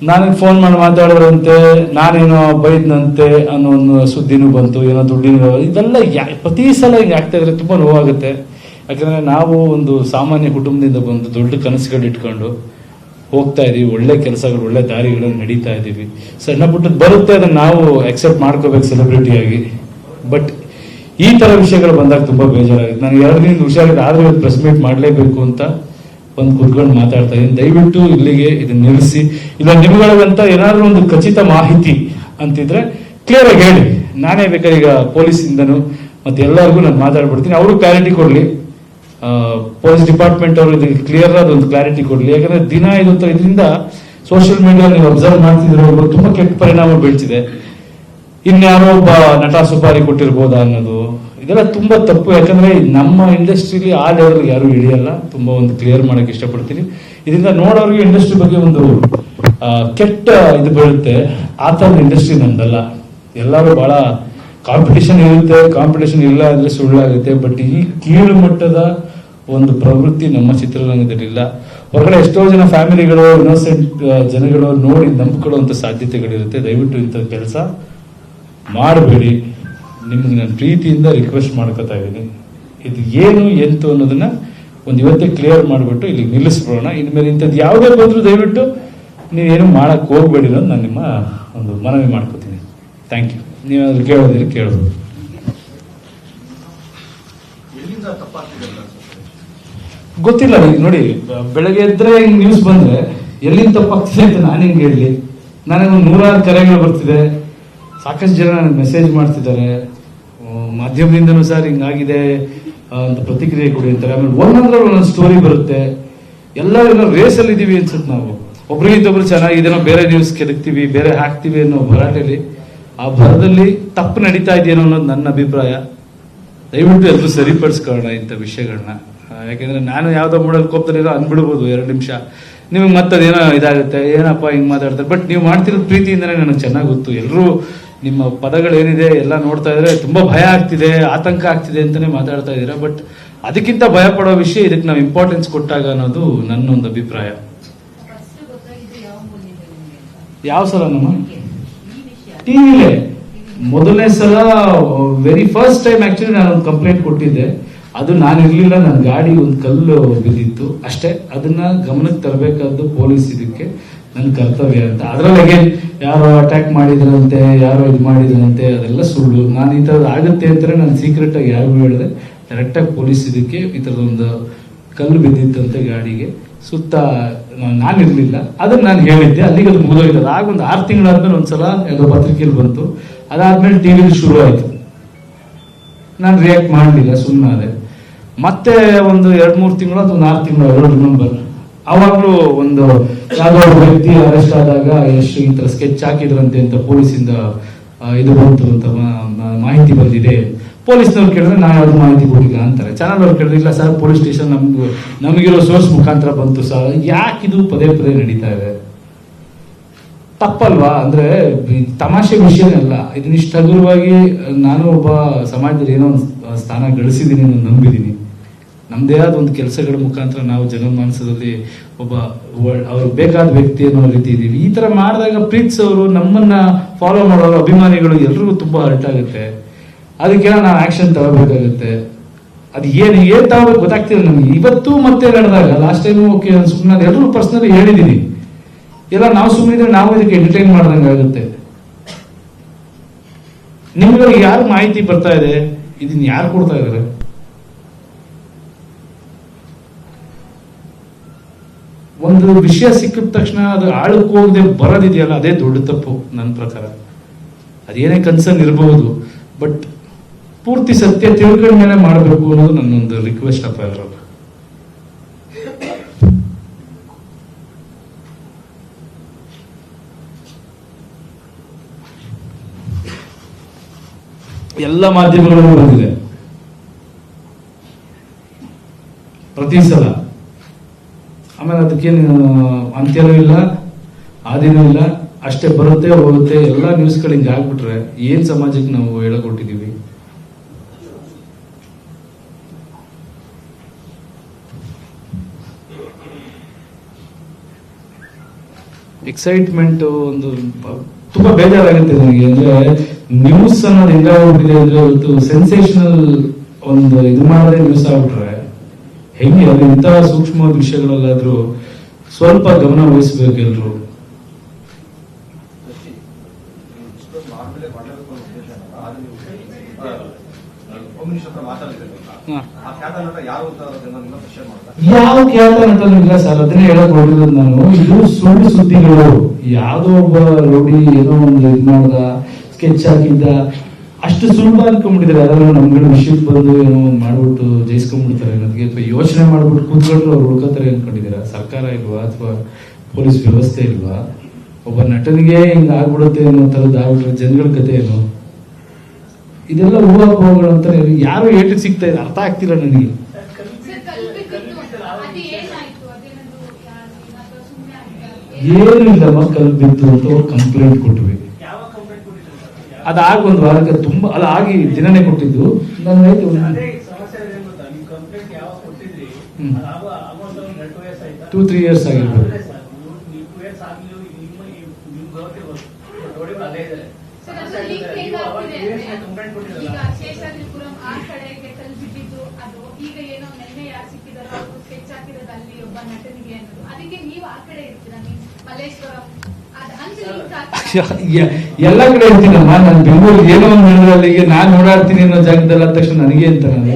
ನನಗೆ ಫೋನ್ ಮಾಡಿ ಮಾತಾಡೋರಂತೆ, ನಾನೇನೋ ಬೈದ್ನಂತೆ ಅನ್ನೋ ಒಂದು ಸುದ್ದಿನೂ ಬಂತು, ಏನೋ ದುಡ್ಡಿನ ಇದೆಲ್ಲ ಪ್ರತಿ ಸಲ ಹಿಂಗೆ ಆಗ್ತಾ ಇದ್ರೆ ತುಂಬ ನೋವಾಗುತ್ತೆ. ಯಾಕಂದರೆ ನಾವು ಒಂದು ಸಾಮಾನ್ಯ ಕುಟುಂಬದಿಂದ ಬಂದು ದೊಡ್ಡ ಕನಸುಗಳು ಇಟ್ಕೊಂಡು ಹೋಗ್ತಾ ಇದೀವಿ, ಒಳ್ಳೆ ಕೆಲಸಗಳು, ಒಳ್ಳೆ ದಾರಿಗಳನ್ನು ನಡೀತಾ ಇದ್ದೀವಿ. ಸಣ್ಣ ಪುಟ್ಟದ್ದು ಬರುತ್ತೆ, ಅದನ್ನು ನಾವು ಅಕ್ಸೆಪ್ಟ್ ಮಾಡ್ಕೋಬೇಕು ಸೆಲೆಬ್ರಿಟಿಯಾಗಿ. ಬಟ್ ಈ ಥರ ವಿಷಯಗಳು ಬಂದಾಗ ತುಂಬ ಬೇಜಾರಾಗುತ್ತೆ. ನಾನು 2 ದಿನದ ಹುಷಾರಿಲ್ಲ, ಆದರೆ ಪ್ರೆಸ್ ಮೀಟ್ ಮಾಡಲೇಬೇಕು ಅಂತ ಒಂದು ಕೂತ್ಕೊಂಡು ಮಾತಾಡ್ತಾ ಇದ್ದೀನಿ. ದಯವಿಟ್ಟು ಇಲ್ಲಿಗೆ ಇದನ್ನ ನಿಲ್ಲಿಸಿ. ಇಲ್ಲ ನಿಮ್ಗಳಿಗಂತ ಏನಾದರೂ ಒಂದು ಖಚಿತ ಮಾಹಿತಿ ಅಂತಿದ್ರೆ ಕ್ಲಿಯರ್ ಆಗಿ ಹೇಳಿ. ನಾನೇ ಬೇಕಾದ್ರೆ ಈಗ ಪೊಲೀಸಿಂದನೂ ಮತ್ತೆ ಎಲ್ಲರಿಗೂ ನಾನು ಮಾತಾಡ್ಬಿಡ್ತೀನಿ, ಅವರು ಕ್ಲಾರಿಟಿ ಕೊಡಲಿ. ಪೊಲೀಸ್ ಡಿಪಾರ್ಟ್ಮೆಂಟ್ ಅವರು ಇದಕ್ಕೆ ಕ್ಲಿಯರ್ ಆದ ಒಂದು ಕ್ಲಾರಿಟಿ ಕೊಡಲಿ. ಯಾಕಂದ್ರೆ ದಿನ ಇದರಿಂದ ಸೋಷಿಯಲ್ ಮೀಡಿಯಾ ನೀವು ಅಬ್ಸರ್ವ್ ಮಾಡ್ತಿದ್ರೆ ತುಂಬಾ ಕೆಟ್ಟ ಪರಿಣಾಮ ಬೀಳ್ತಿದೆ. ಇನ್ಯಾರೋ ಒಬ್ಬ ನಟ ಸುಪಾರಿ ಕೊಟ್ಟಿರ್ಬೋದಾ ಅನ್ನೋದು, ಇದೆಲ್ಲ ತುಂಬಾ ತಪ್ಪು. ಯಾಕಂದ್ರೆ ನಮ್ಮ ಇಂಡಸ್ಟ್ರಿಲಿ ಆ ಲೆವೆಲ್ ಯಾರು ಇಳಿಯಲ್ಲ. ತುಂಬಾ ಒಂದು ಕ್ಲಿಯರ್ ಮಾಡಕ್ ಇಷ್ಟಪಡ್ತೀನಿ. ಇದರಿಂದ ನೋಡೋರಿಗೆ ಇಂಡಸ್ಟ್ರಿ ಬಗ್ಗೆ ಒಂದು ಕೆಟ್ಟ ಇದು ಬೀಳುತ್ತೆ. ಆ ಥರದ ಇಂಡಸ್ಟ್ರಿ ನಮ್ದಲ್ಲ. ಎಲ್ಲರೂ ಬಹಳ ಕಾಂಪಿಟೇಷನ್ ಇರುತ್ತೆ, ಕಾಂಪಿಟೇಷನ್ ಇಲ್ಲ ಅಂದ್ರೆ ಸುಳ್ಳಾಗುತ್ತೆ. ಬಟ್ ಈ ಕೀಳು ಮಟ್ಟದ ಒಂದು ಪ್ರವೃತ್ತಿ ನಮ್ಮ ಚಿತ್ರರಂಗದಲ್ಲಿಲ್ಲ. ಹೊರಗಡೆ ಎಷ್ಟೋ ಜನ ಫ್ಯಾಮಿಲಿಗಳು, ಇನ್ನೋಸೆಂಟ್ ಜನಗಳು ನೋಡಿ ನಂಬಿಕೊಳ್ಳುವಂಥ ಸಾಧ್ಯತೆಗಳಿರುತ್ತೆ. ದಯವಿಟ್ಟು ಇಂಥ ಕೆಲಸ ಮಾಡಬೇಡಿ. ನಿಮ್ಗೆ ನಾನು ಪ್ರೀತಿಯಿಂದ ರಿಕ್ವೆಸ್ಟ್ ಮಾಡ್ಕೊತಾ ಇದ್ದೀನಿ. ಇದು ಏನು ಎಂತು ಅನ್ನೋದನ್ನ ಒಂದು ಇವತ್ತೇ ಕ್ಲಿಯರ್ ಮಾಡಿಬಿಟ್ಟು ಇಲ್ಲಿ ನಿಲ್ಲಿಸ್ಬಿಡೋಣ. ಇನ್ಮೇಲೆ ಇಂಥದ್ದು ಯಾವುದೇ ಬಂದರೂ ದಯವಿಟ್ಟು ನೀವೇನು ಮಾಡಕ್ಕೆ ಹೋಗ್ಬೇಡಿ ಅನ್ನೋದು ನಾನು ನಿಮ್ಮ ಒಂದು ಮನವಿ ಮಾಡ್ಕೋತೀನಿ. Thank you. ನೀವು ಅದು ಕೇಳೋದಿಲ್ಲ ಕೇಳೋದು. ಗೊತ್ತಿಲ್ಲ ಈಗ ನೋಡಿ, ಬೆಳಗ್ಗೆ ಎದ್ರೆ ಹಿಂಗ್ ನ್ಯೂಸ್ ಬಂದ್ರೆ ಎಲ್ಲಿಂದ ತಪ್ಪಾಗ್ತಿದೆ ಅಂತ ನಾನು ಹೆಂಗೆ ಹೇಳಲಿ? ನನಗೆ 100 ಕರೆಗಳು ಬರ್ತಿದೆ, ಸಾಕಷ್ಟು ಜನ ನನಗೆ ಮೆಸೇಜ್ ಮಾಡ್ತಿದ್ದಾರೆ, ಮಾಧ್ಯಮದಿಂದನೂ ಸರ್ ಹಿಂಗಾಗಿದೆ ಅಂತ ಪ್ರತಿಕ್ರಿಯೆ ಕೊಡಿ ಅಂತಾರೆ. ಆಮೇಲೆ ಒಂದೊಂದು ಸ್ಟೋರಿ ಬರುತ್ತೆ. ಎಲ್ಲರೂ ರೇಸಲ್ಲಿ ಇದೀವಿ ಅನ್ಸುತ್ತೆ. ನಾವು ಒಬ್ರಿಗಿಂತೊಬ್ರು ಚೆನ್ನಾಗಿದೇನೋ ಬೇರೆ ನ್ಯೂಸ್ ಕೆದಕ್ತಿವಿ, ಬೇರೆ ಹಾಕ್ತಿವಿ ಅನ್ನೋ ಭರಾಟೆಲಿ ಆ ಭರದಲ್ಲಿ ತಪ್ಪು ನಡೀತಾ ಇದೆಯೇನೋ ಅನ್ನೋದು ನನ್ನ ಅಭಿಪ್ರಾಯ. ದಯವಿಟ್ಟು ಎಲ್ಲರೂ ಸರಿಪಡಿಸ್ಕೊಳ್ಳೋಣ ಇಂಥ ವಿಷಯಗಳನ್ನ. ಯಾಕೆಂದ್ರೆ ನಾನು ಯಾವ್ದೋ ಮೂಡಲ್ ಕೋಪದಲ್ಲಿರೋ ಅನ್ಬಿಡ್ಬೋದು 2 ನಿಮಿಷ, ನಿಮಗೆ ಮತ್ತದೇನೋ ಇದಾಗುತ್ತೆ, ಏನಪ್ಪ ಹಿಂಗೆ ಮಾತಾಡ್ತಾರೆ. ಬಟ್ ನೀವು ಮಾಡ್ತಿರೋದು ಪ್ರೀತಿಯಿಂದನೇ ನನಗೆ ಚೆನ್ನಾಗಿ ಗೊತ್ತು. ಎಲ್ಲರೂ ನಿಮ್ಮ ಪದಗಳೇನಿದೆ ಎಲ್ಲ ನೋಡ್ತಾ ಇದ್ರೆ ತುಂಬಾ ಭಯ ಆಗ್ತಿದೆ, ಆತಂಕ ಆಗ್ತಿದೆ ಅಂತಾನೆ ಮಾತಾಡ್ತಾ ಇದ್ದೀರಾ. ಬಟ್ ಅದಕ್ಕಿಂತ ಭಯ ಪಡೋ ವಿಷಯ ಇದಕ್ಕೆ ನಾವು ಇಂಪಾರ್ಟೆನ್ಸ್ ಕೊಟ್ಟಾಗ ಅನ್ನೋದು ನನ್ನೊಂದು ಅಭಿಪ್ರಾಯ. ಯಾವ ಸಲ ನಮ್ಮ ಟಿವಿಲೇ ಮೊದಲನೇ ಸಲ ವೆರಿ ಫಸ್ಟ್ ಟೈಮ್ ಆಕ್ಚುಲಿ ನಾನೊಂದು ಕಂಪ್ಲೇಂಟ್ ಕೊಟ್ಟಿದ್ದೆ. ಅದು ನಾನು ಇರ್ಲಿಲ್ಲ, ನನ್ನ ಗಾಡಿ ಒಂದು ಕಲ್ಲು ಬಿದ್ದಿತ್ತು ಅಷ್ಟೇ. ಅದನ್ನ ಗಮನಕ್ಕೆ ತರಬೇಕಾದ್ದು ಪೊಲೀಸ್, ಇದಕ್ಕೆ ನನ್ನ ಕರ್ತವ್ಯ ಅಂತ. ಅದ್ರೊಳಗೆ ಯಾರೋ ಅಟ್ಯಾಕ್ ಮಾಡಿದ್ರಂತೆ, ಯಾರೋ ಇದು ಮಾಡಿದ್ರಂತೆ, ಅದೆಲ್ಲ ಸುಳ್ಳು. ನಾನು ಈ ಥರದ್ದು ಆಗುತ್ತೆ ಅಂತಾರೆ ನಾನು ಸೀಕ್ರೆಟ್ ಆಗಿ ಯಾರಿಗೂ ಹೇಳಿದೆ. ಡೈರೆಕ್ಟ್ ಆಗಿ ಪೊಲೀಸ್ ಇದಕ್ಕೆ ಈ ಥರದೊಂದು ಕಲ್ಲು ಬಿದ್ದಿತ್ತಂತೆ ಗಾಡಿಗೆ, ಸುತ್ತ ನಾನಿರ್ಲಿಲ್ಲ, ಅದನ್ನ ನಾನು ಹೇಳಿದ್ದೆ. ಅಲ್ಲಿಗೆ ಅದು ಮುಗಿದೋಗಿದ್ದು. ಆಗ ಒಂದು 6 ತಿಂಗಳಾದ್ಮೇಲೆ ಒಂದ್ಸಲ ಯಾವುದೋ ಪತ್ರಿಕೆಯಲ್ಲಿ ಬಂತು. ಅದಾದ್ಮೇಲೆ ಟಿವಿಲಿ ಶುರು ಆಯ್ತು. ನಾನು ರಿಯಾಕ್ಟ್ ಮಾಡಲಿಲ್ಲ, ಸುಮ್ಮನಾದೆ. ಮತ್ತೆ ಒಂದು 2-3 ತಿಂಗಳು ಅಥವಾ 4 ತಿಂಗಳು ಎರಡು ರಿಮೆಂಬರ್, ಅವಾಗ್ಲೂ ಒಂದು ಯಾವುದೋ ವ್ಯಕ್ತಿ ಅರೆಸ್ಟ್ ಆದಾಗ ಎಷ್ಟು ಈ ತರ ಸ್ಕೆಚ್ ಹಾಕಿದ್ರಂತೆ ಅಂತ ಪೊಲೀಸಿಂದ ಇದು ಬಂತು ಅಂತ ಮಾಹಿತಿ ಬಂದಿದೆ. ಪೊಲೀಸ್ನವ್ರು ಕೇಳಿದ್ರೆ ನಾನು ಯಾವ್ದು ಮಾಹಿತಿ ಕೊಟ್ಟಿಲ್ಲ ಅಂತಾರೆ. ಚಾನಲ್ ಅವ್ರು ಕೇಳಿದ್ರೆ ಇಲ್ಲ ಸರ್, ಪೊಲೀಸ್ ಸ್ಟೇಷನ್ ನಮಗಿರೋ ಸೋರ್ಸ್ ಮುಖಾಂತರ ಬಂತು ಸರ್. ಯಾಕಿದು ಪದೇ ಪದೇ ನಡೀತಾ ಇದೆ? ತಪ್ಪಲ್ವಾ? ಅಂದ್ರೆ ತಮಾಷೆ ವಿಷಯನೇ ಅಲ್ಲ. ಇದನ್ನಿಷ್ಟು ಹಗುರವಾಗಿ ನಾನು ಒಬ್ಬ ಸಮಾಜದಲ್ಲಿ ಏನೋ ಒಂದು ಸ್ಥಾನ ಗಳಿಸಿದ್ದೀನಿ ಅನ್ನೋ ನಂಬಿದ್ದೀನಿ. ನಮ್ದೇ ಆದ ಒಂದು ಕೆಲಸಗಳ ಮುಖಾಂತರ ನಾವು ಜನಮಾನಸದಲ್ಲಿ ಒಬ್ಬ ಅವ್ರು ಬೇಕಾದ ವ್ಯಕ್ತಿ ಅನ್ನೋ ರೀತಿ ಇದೀವಿ. ಈ ತರ ಮಾಡಿದಾಗ ಪ್ರೀತಿಸೋರು, ನಮ್ಮನ್ನ ಫಾಲೋ ಮಾಡೋರು, ಅಭಿಮಾನಿಗಳು ಎಲ್ರಿಗೂ ತುಂಬಾ ಹರ್ಟ್ ಆಗುತ್ತೆ. ಅದಕ್ಕೆಲ್ಲ ನಾವು ಆಕ್ಷನ್ ತಗೋಬೇಕಾಗುತ್ತೆ. ಅದು ಏನ್ ತಗೋಬೇಕು ಗೊತ್ತಾಗ್ತಿಲ್ಲ ನಮ್ಗೆ. ಇವತ್ತು ಮತ್ತೆ ನಡೆದಾಗ ಲಾಸ್ಟ್ ಟೈಮ್ ಓಕೆ ಸುಮ್ಮನೆ ಎಲ್ಲರೂ ಪರ್ಸನಲಿ ಹೇಳಿದೀನಿ. ಎಲ್ಲ ನಾವು ಸುಮ್ಮನಿದ್ರೆ ನಾವು ಇದಕ್ಕೆ ಎಂಟರ್ಟೈನ್ ಮಾಡ್ದಂಗೆ ಆಗುತ್ತೆ. ನಿಮ್ಗಳಿಗೆ ಯಾರು ಮಾಹಿತಿ ಬರ್ತಾ ಇದೆ, ಇದನ್ನ ಯಾರು ಕೊಡ್ತಾ ಇದಾರೆ? ಒಂದು ವಿಷಯ ಸಿಕ್ಕಿದ ತಕ್ಷಣ ಅದು ಆಳಕ್ಕೆ ಹೋಗದೆ ಬರೋದಿದೆಯಲ್ಲ, ಅದೇ ದೊಡ್ಡ ತಪ್ಪು ನನ್ನ ಪ್ರಕಾರ. ಅದೇನೇ ಕನ್ಸರ್ನ್ ಇರಬಹುದು, ಬಟ್ ಪೂರ್ತಿ ಸತ್ಯ ತಿಳ್ಕೊಂಡ ಮೇಲೆ ಮಾಡಬೇಕು ಅನ್ನೋದು ನನ್ನೊಂದು ರಿಕ್ವೆಸ್ಟ್ ಅಪ್ಪ. ಅವರಲ್ಲ ಎಲ್ಲ ಮಾಧ್ಯಮಗಳಲ್ಲೂ ಬಂದಿದೆ ಪ್ರತಿ ಸಲ. ಆಮೇಲೆ ಅದಕ್ಕೇನು ಅಂತ್ಯನೂ ಇಲ್ಲ, ಆದಿನೂ ಇಲ್ಲ, ಅಷ್ಟೇ ಬರುತ್ತೆ ಹೋಗುತ್ತೆ. ಎಲ್ಲ ನ್ಯೂಸ್ಗಳು ಹಿಂಗೆ ಆಗ್ಬಿಟ್ರೆ ಏನ್ ಸಮಾಜಕ್ಕೆ ನಾವು ಹೇಳಕೊಟ್ಟಿದೀವಿ? ಎಕ್ಸೈಟ್ಮೆಂಟ್ ಒಂದು ತುಂಬಾ ಬೇಜಾರಾಗುತ್ತೆ ನನಗೆ. ಅಂದ್ರೆ ನ್ಯೂಸ್ ಅನ್ನೋದು ಹೆಂಗಾಗ್ಬಿಟ್ಟಿದೆ ಅಂದ್ರೆ ಇವತ್ತು ಸೆನ್ಸೇಷನಲ್ ಒಂದು ಇದು ಮಾಡದೆ ನ್ಯೂಸ್ ಆಗ್ಬಿಟ್ರೆ ಹೆಂಗೆ? ಅದು ಇಂತಹ ಸೂಕ್ಷ್ಮವಾದ ವಿಷಯಗಳಲ್ಲಾದ್ರೂ ಸ್ವಲ್ಪ ಗಮನ ವಹಿಸ್ಬೇಕು ಎಲ್ರು. ಯಾವ ಖ್ಯಾತ ನಟನೂ ಇಲ್ಲ ಸರ್, ಅದನ್ನೇ ಹೇಳಕ್ ಹೊರಟಿರೋದು ನಾನು. ಇದು ಸುಳ್ಳು ಸುದ್ದಿಗಳು. ಯಾವ್ದೋ ಒಬ್ಬ ರೌಡಿ ಏನೋ ಒಂದು ಇದು ಮಾಡ್ದ, ಸ್ಕೆಚ್ ಹಾಕಿದ್ದ, ಅಷ್ಟು ಸುಲಭ ಅನ್ಕೊಂಡ್ಬಿಟ್ಟಿದ್ದಾರೆ. ಅದೆಲ್ಲ ನಮ್ಗಳ ವಿಷಯಕ್ಕೆ ಬಂದು ಏನೋ ಒಂದು ಮಾಡ್ಬಿಟ್ಟು ಜಯಿಸ್ಕೊಂಡ್ಬಿಡ್ತಾರೆ ಅನ್ನೋದಕ್ಕೆ, ಅಥವಾ ಯೋಚನೆ ಮಾಡ್ಬಿಟ್ಟು ಕೂತ್ಕೊಂಡ್ರು ಅವ್ರು ಉಳ್ಕೋತಾರೆ ಅನ್ಕೊಂಡಿದ್ದೀರಾ? ಸರ್ಕಾರ ಇಲ್ವಾ ಅಥವಾ ಪೊಲೀಸ್ ವ್ಯವಸ್ಥೆ ಇಲ್ವಾ? ಒಬ್ಬ ನಟನಿಗೆ ಹಿಂಗ ಆಗ್ಬಿಡುತ್ತೆ ಅನ್ನೋ ತರದ್ದು ಆಗ್ಬಿಟ್ರೆ ಜನಗಳ ಕತೆ ಏನು? ಇದೆಲ್ಲ ಊಹಾಪೋಹಗಳು ಅಂತ ಯಾರು ಏಟು ಸಿಗ್ತಾ ಇದೆ ಅರ್ಥ ಆಗ್ತಿಲ್ಲ ನನಗೆ. ಏನು ಇಲ್ಲಮ್ಮ, ಕಲ್ಲು ಬಿತ್ತು ಅಂತ ಅವ್ರು ಕಂಪ್ಲೇಂಟ್ ಕೊಟ್ವಿ. ಅದಾಗ ಒಂದು ವಾರಕ್ಕೆ ತುಂಬಾ ಅಲ್ಲ ಆಗಿ ದಿನನೇ ಕೊಟ್ಟಿದ್ದು. ನಾನು 2-3 years ಆಗಿರ್ಬೋದು. ಎಲ್ಲ ಕಡೆ ಇರ್ತೀನಮ್ಮ ನಾನು. ಬೆಂಗಳೂರಿಗೆ ಏನೋ ಒಂದು ಹೇಳಿದ್ರೆ ಅಲ್ಲಿಗೆ ನಾನು ಓಡಾಡ್ತೀನಿ ಅನ್ನೋ ಜಾಗದಲ್ಲಿ ಆದ ತಕ್ಷಣ ನನಗೆ ಅಂತ ನಾನು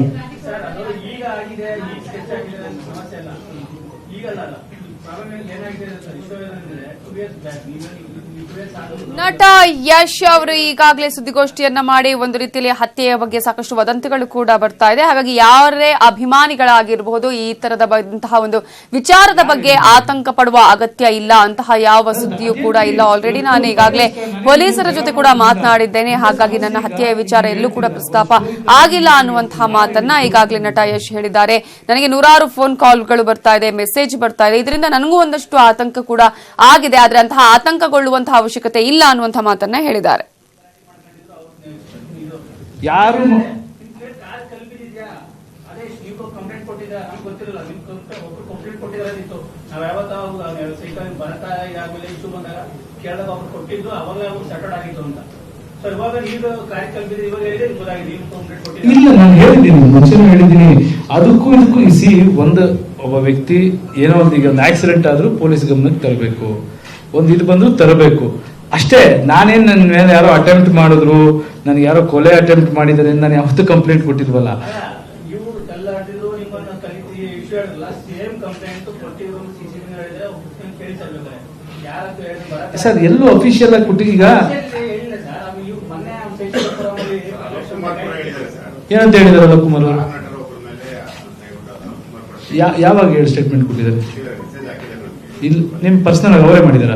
ನಟ ಯಶ್ ಅವರು ಈಗಾಗಲೇ ಸುದ್ದಿಗೋಷ್ಠಿಯನ್ನ ಮಾಡಿ ಒಂದು ರೀತಿಯಲ್ಲಿ ಹತ್ಯೆಯ ಬಗ್ಗೆ ಸಾಕಷ್ಟು ವದಂತಿಗಳು ಕೂಡ ಬರ್ತಾ ಇದೆ. ಹಾಗಾಗಿ ಯಾರೇ ಅಭಿಮಾನಿಗಳಾಗಿರಬಹುದು ಈ ತರದಂತಹ ಒಂದು ವಿಚಾರದ ಬಗ್ಗೆ ಆತಂಕ ಪಡುವ ಅಗತ್ಯ ಇಲ್ಲ, ಅಂತಹ ಯಾವ ಸುದ್ದಿಯೂ ಕೂಡ ಇಲ್ಲ. ಆಲ್ರೆಡಿ ನಾನು ಈಗಾಗಲೇ ಪೊಲೀಸರ ಜೊತೆ ಕೂಡ ಮಾತನಾಡಿದ್ದೇನೆ, ಹಾಗಾಗಿ ನನ್ನ ಹತ್ಯೆಯ ವಿಚಾರ ಎಲ್ಲೂ ಕೂಡ ಪ್ರಸ್ತಾಪ ಆಗಿಲ್ಲ ಅನ್ನುವಂತಹ ಮಾತನ್ನ ಈಗಾಗಲೇ ನಟ ಯಶ್ ಹೇಳಿದ್ದಾರೆ. ನನಗೆ ನೂರಾರು ಫೋನ್ ಕಾಲ್ಗಳು ಬರ್ತಾ ಇದೆ, ಮೆಸೇಜ್ ಬರ್ತಾ ಇದೆ, ಇದರಿಂದ ನನಗೂ ಒಂದಷ್ಟು ಆತಂಕ ಕೂಡ ಆಗಿದೆ. ಆದ್ರೆ ಅಂತಹ ಆತಂಕಗೊಳ್ಳುವಂತಹ ಅವಶ್ಯಕತೆ ಇಲ್ಲ ಅನ್ನುವಂಥ ಮಾತನ್ನ ಹೇಳಿದ್ದಾರೆ. ಯಾರು ಇಲ್ಲ, ನಾನು ಹೇಳಿದ್ದೀನಿ, ಮುಂಚೆನೂ ಹೇಳಿದ್ದೀನಿ. ಅದಕ್ಕೂ ಇದಕ್ಕೂ ಒಬ್ಬ ವ್ಯಕ್ತಿ ಏನೋ ಈಗ ಒಂದು ಆಕ್ಸಿಡೆಂಟ್ ಆದ್ರೂ ಪೊಲೀಸ್ ಗಮನಕ್ಕೆ ತರಬೇಕು, ಇದು ಬಂದ್ರು ತರಬೇಕು ಅಷ್ಟೇ. ನಾನೇನ್ ನನ್ನ ಮೇಲೆ ಯಾರೋ ಅಟೆಂಪ್ಟ್ ಮಾಡಿದ್ರು, ನನಗೆ ಯಾರೋ ಕೊಲೆ ಅಟೆಂಪ್ಟ್ ಮಾಡಿದರೆ ನಾನು ಯಾವತ್ತೂ ಕಂಪ್ಲೇಂಟ್ ಕೊಟ್ಟಿಲ್ವಲ್ಲ. ಸರ್ ಎಲ್ಲೂ ಅಫಿಷಿಯಲ್ ಆಗಿ ಕೊಟ್ಟಿ. ಈಗ ಏನಂತ ಹೇಳಿದಾರೆ ಅಲೋಕ್ ಕುಮಾರ್ ಅವರು? ಯಾವಾಗ ಹೇಳಿ ಸ್ಟೇಟ್ಮೆಂಟ್ ಕೊಟ್ಟಿದ್ದಾರೆ? ಇಲ್ಲಿ ನಿಮ್ ಪರ್ಸನಲ್ ಅವರೇ ಮಾಡಿದಾರ?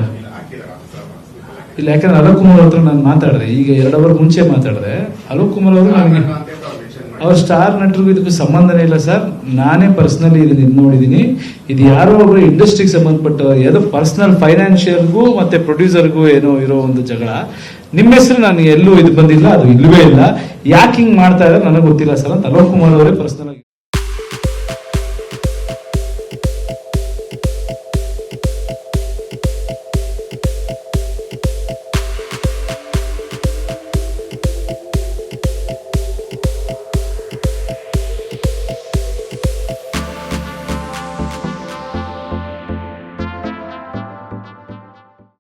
ಇಲ್ಲ, ಯಾಕಂದ್ರೆ ಅಲೋಕ್ ಕುಮಾರ್ ಹತ್ರ ನಾನು ಮಾತಾಡಿದೆ, ಈಗ 2 ಅವರ್ ಮುಂಚೆ ಮಾತಾಡಿದೆ. ಅಲೋಕ್ ಕುಮಾರ್ ಅವರು ನನಗೆ ಅವ್ರ ಸ್ಟಾರ್ ನಟರಿಗೂ ಇದಕ್ಕೂ ಸಂಬಂಧನೇ ಇಲ್ಲ ಸರ್. ನಾನೇ ಪರ್ಸನಲಿ ಇದನ್ನ ನೋಡಿದೀನಿ. ಇದು ಯಾರೋ ಒಬ್ರು ಇಂಡಸ್ಟ್ರಿಗೆ ಸಂಬಂಧಪಟ್ಟ ಯಾವುದೋ ಪರ್ಸನಲ್ ಫೈನಾನ್ಷಿಯಲ್ಗೂ ಮತ್ತೆ ಪ್ರೊಡ್ಯೂಸರ್ಗೂ ಏನೋ ಇರೋ ಒಂದು ಜಗಳ. ನಿಮ್ಮ ಹೆಸರು ನನಗೆ ಎಲ್ಲೂ ಇದು ಬಂದಿಲ್ಲ, ಅದು ಇಲ್ಲವೇ ಇಲ್ಲ. ಯಾಕೆ ಹಿಂಗ್ ಮಾಡ್ತಾ ಇದ್ದಾರೆ ನನಗೆ ಗೊತ್ತಿಲ್ಲ ಸರ್ ಅಂತ ಅಲೋಕ್ ಕುಮಾರ್ ಅವರೇ ಪರ್ಸನಲ್